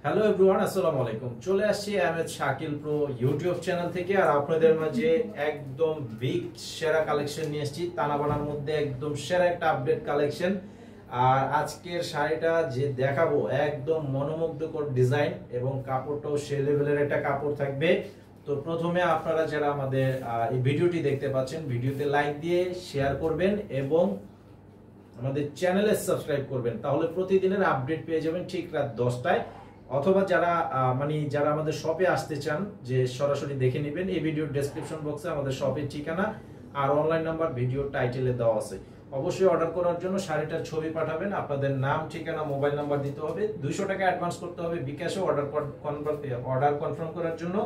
Hello everyone, আসসালামু আলাইকুম। চলে আসছি Ahmed Shakil pro YouTube channel থেকে। আর আপনাদের মাঝে একদম বিগ সেরা কালেকশন নিয়ে এসেছি। তানাবানার মধ্যে একদম সেরা একটা আপডেট কালেকশন। আর আজকের শাড়িটা যে দেখাবো একদম মনোমুগ্ধকর ডিজাইন এবং কাপড়টাও সে লেভেলের একটা কাপড় থাকবে। তো প্রথমে আপনারা যারা আমাদের এই ভিডিওটি দেখতে পাচ্ছেন, ভিডিওতে লাইক দিয়ে শেয়ার করবেন এবং আমাদের চ্যানেলে সাবস্ক্রাইব করবেন, তাহলে প্রতিদিনের আপডেট পেয়ে যাবেন ঠিক রাত 10টায়। অথবা যারা যারা আমাদের শপে আসতে চান, যে সরাসরি দেখে নেবেন, এই ভিডিওর ডেসক্রিপশন বক্সে আমাদের শপের ঠিকানা আর অনলাইন নাম্বার ভিডিও টাইটেলে দেওয়া আছে। অবশ্যই অর্ডার করার জন্য শাড়িটার ছবি পাঠাবেন, আপনাদের নাম, ঠিকানা, মোবাইল নাম্বার দিতে হবে। 200 টাকা অ্যাডভান্স করতে হবে বিকাশে অর্ডার কনফার্ম করার জন্য,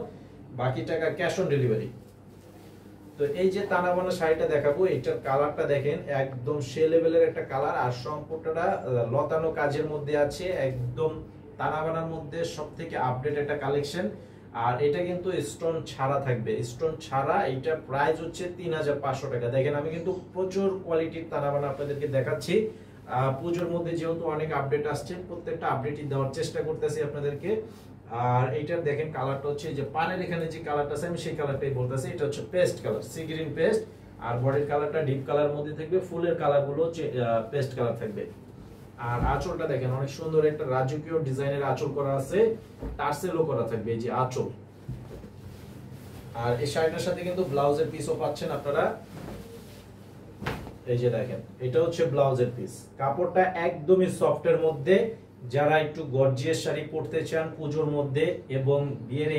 বাকি টাকা ক্যাশ অন ডেলিভারি। তো এই যে তানাবানা শাড়িটা দেখাবো, এটার কালারটা দেখেন, একদম সে লেভেলের একটা কালার। আর সম্পূর্ণটা লতানো কাজের মধ্যে আছে, একদম তানাবানার মধ্যে সবথেকে আপডেট একটা কালেকশন। আর এটা কিন্তু স্টোন ছাড়া থাকবে, স্টোন ছাড়া। এটা প্রাইস হচ্ছে 3500 টাকা। দেখেন আমি কিন্তু প্রচুর কোয়ালিটির তানাবানা আপনাদেরকে দেখাচ্ছি। পুজোর মধ্যে যেহেতু অনেক আপডেট আসছে, প্রত্যেকটা আপডেটই দেওয়ার চেষ্টা করতেছি আপনাদেরকে। আর এইটার দেখেন কালারটা হচ্ছে যে পানের এখানে যে কালারটা আছে আমি সেই কালারটাই বলতেছি। এটা হচ্ছে paste colour, sea green paste. আর বডির কালারটা ডিপ কালার মধ্যে থাকবে, ফুলের কালারগুলো হচ্ছে পেস্ট কালার থাকবে। আর আঁচলটা দেখেন অনেক সুন্দর একটা রাজকীয় ডিজাইনের আঁচল করা আছে, টার্সেলও করা থাকবে, এই যে আঁচল। আর এই শাড়িটার সাথে কিন্তু ব্লাউজের পিসও পাচ্ছেন আপনারা। এই যে দেখেন, এটা হচ্ছে ব্লাউজের পিস। কাপড়টা একদমই সফটের মধ্যে। যারা একটু গর্জিয়াস শাড়ি পরতে চান পুজোর মধ্যে এবং বিয়ের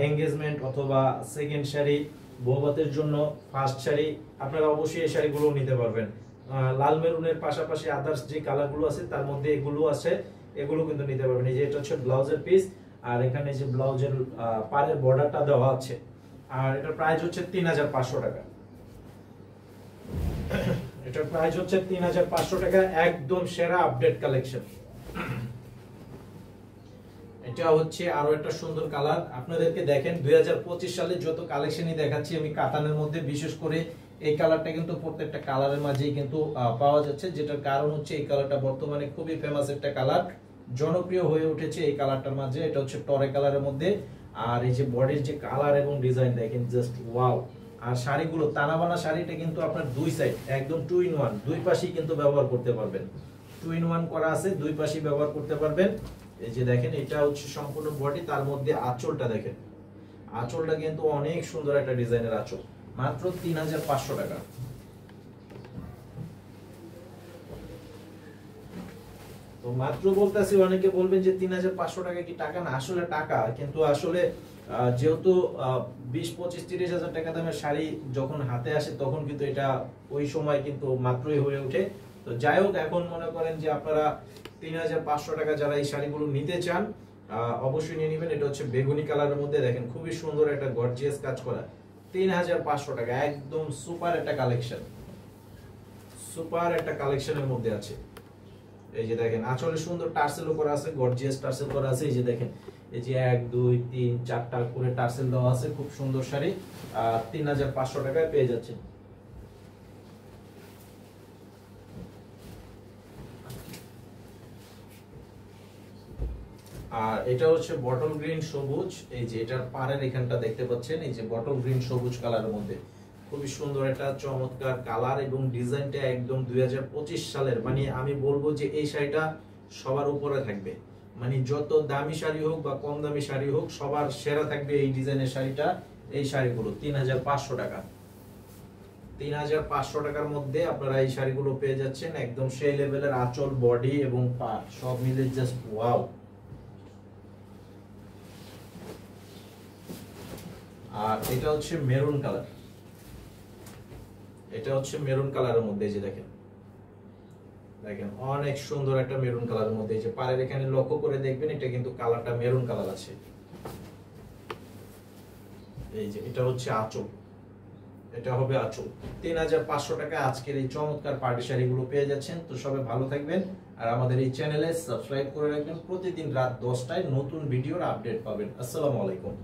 এঙ্গেজমেন্ট অথবা সেকেন্ড শাড়ি, বৌভাতের জন্য ফার্স্ট শাড়ি, আপনারা অবশ্যই এই শাড়িগুলো নিতে পারবেন। লাল মেরুনের পাশাপাশি আদার্স যে কালারগুলো আছে তার মধ্যে এগুলো আছে, এগুলো কিন্তু নিতে পারবেন। এই যে এটা হচ্ছে ব্লাউজের পিস, আর এখানে যে ব্লাউজের পাড়ের বর্ডারটা দেওয়া আছে। আর এটার প্রাইস হচ্ছে 3500 টাকা। এটার প্রাইস হচ্ছে 3500 টাকা, একদম সেরা আপডেট কালেকশন। এটা হচ্ছে আরো একটা সুন্দর কালার। আপনাদেরকে দেখেন 2025 সালে যত কালেকশনই দেখাচ্ছি আমি কাতানের মধ্যে, বিশেষ করে এই কালারটা কিন্তু প্রত্যেকটা কালারের মাঝেই কিন্তু পাওয়া যাচ্ছে, যেটার কারণ হচ্ছে এই কালারটা বর্তমানে খুবই ফেমাস একটা কালার, জনপ্রিয় হয়ে উঠেছে এই কালারটার মাঝে। এটা হচ্ছে টরে কালারের মধ্যে। আর এই যে বডির যে কালার এবং ডিজাইন দেখেন, জাস্ট ওয়াও। আর শাড়িগুলো তানাবানা শাড়িটা কিন্তু আপনার দুই সাইড একদম 2 in 1, দুই পাশেই কিন্তু ব্যবহার করতে পারবেন। 2 in 1 করা আছে, দুই পাশেই ব্যবহার করতে পারবেন। এই যে দেখেন, এটা হচ্ছে সম্পূর্ণ বডি, তার মধ্যে আঁচলটা দেখেন, আঁচলটা কিন্তু অনেক সুন্দর একটা ডিজাইনের আঁচল, মাত্র 3500 টাকা। তো মাত্র বলতেছি, অনেকে বলবেন যে 3500 টাকা কি টাকা না, আসলে টাকা। কিন্তু আসলে যেহেতু 20, 25, 30 হাজার টাকা দামের শাড়ি যখন হাতে আসে তখন কিন্তু এটা ওই সময় কিন্তু মাত্রই হয়ে ওঠে। তো যাই হোক, এখন মনে করেন যে আপনারা 3500 টাকা যারা এই শাড়িগুলো নিতে চান অবশ্যই নিয়ে নেবেন। এটা হচ্ছে বেগুনি কালারের মধ্যে, দেখেন খুবই সুন্দর একটা গর্জিয়াস কাজ করা। 3500 টাকা, একদম সুপার একটা কালেকশন, সুপার একটা কালেকশনের মধ্যে আছে। এই যে দেখেন, আঁচলে সুন্দর টার্সেলও করা আছে, গর্জিয়াস টার্সেল করা আছে। এই যে দেখেন, এই যে 1, 2, 3, 4টা করে টার্সেল দেওয়া আছে, খুব সুন্দর শাড়ি। 3500 টাকায় পেয়ে যাচ্ছেন। আর এটা হচ্ছে বটল গ্রিন সবুজ। এই যে এটার পাড়ের এখানটা দেখতে পাচ্ছেন, এই যে বটল গ্রিন সবুজ কালারের মধ্যে খুবই সুন্দর একটা চমৎকার কালার এবং ডিজাইনটা একদম 2025 সালের। আমি বলবো যে এই শাড়িটা সবার উপরে থাকবে, যত দামি শাড়ি হোক বা কম দামি শাড়ি হোক, সবার সেরা থাকবে এই ডিজাইনের শাড়িটা। এই শাড়িগুলো 3500 টাকা। 3500 টাকার মধ্যে আপনারা এই শাড়িগুলো পেয়ে যাচ্ছেন, একদম সেই লেভেলের আঁচল, বডি এবং পা সব মিলে জাস্ট ওয়াও। আর এটা হচ্ছে মেরুন কালার, এটা হচ্ছে মেরুন কালারের মধ্যে। এই যে দেখেন, দেখেন অনেক সুন্দর একটা মেরুন কালারের মধ্যে। এই যে পাড়ের এখানে লক্ষ্য করে দেখবেন, এটা কিন্তু কালারটা মেরুন কালার আছে। এই যে এটা হচ্ছে আঁচল, এটা হবে আঁচল। 3500 টাকা আজকের এই চমৎকার পার্টি শাড়িগুলো পেয়ে যাচ্ছেন। তো সবাই ভালো থাকবেন আর আমাদের এই চ্যানেলে সাবস্ক্রাইব করে রাখবেন, প্রতিদিন রাত 10টায় নতুন ভিডিওর আপডেট পাবেন। আসসালামু আলাইকুম।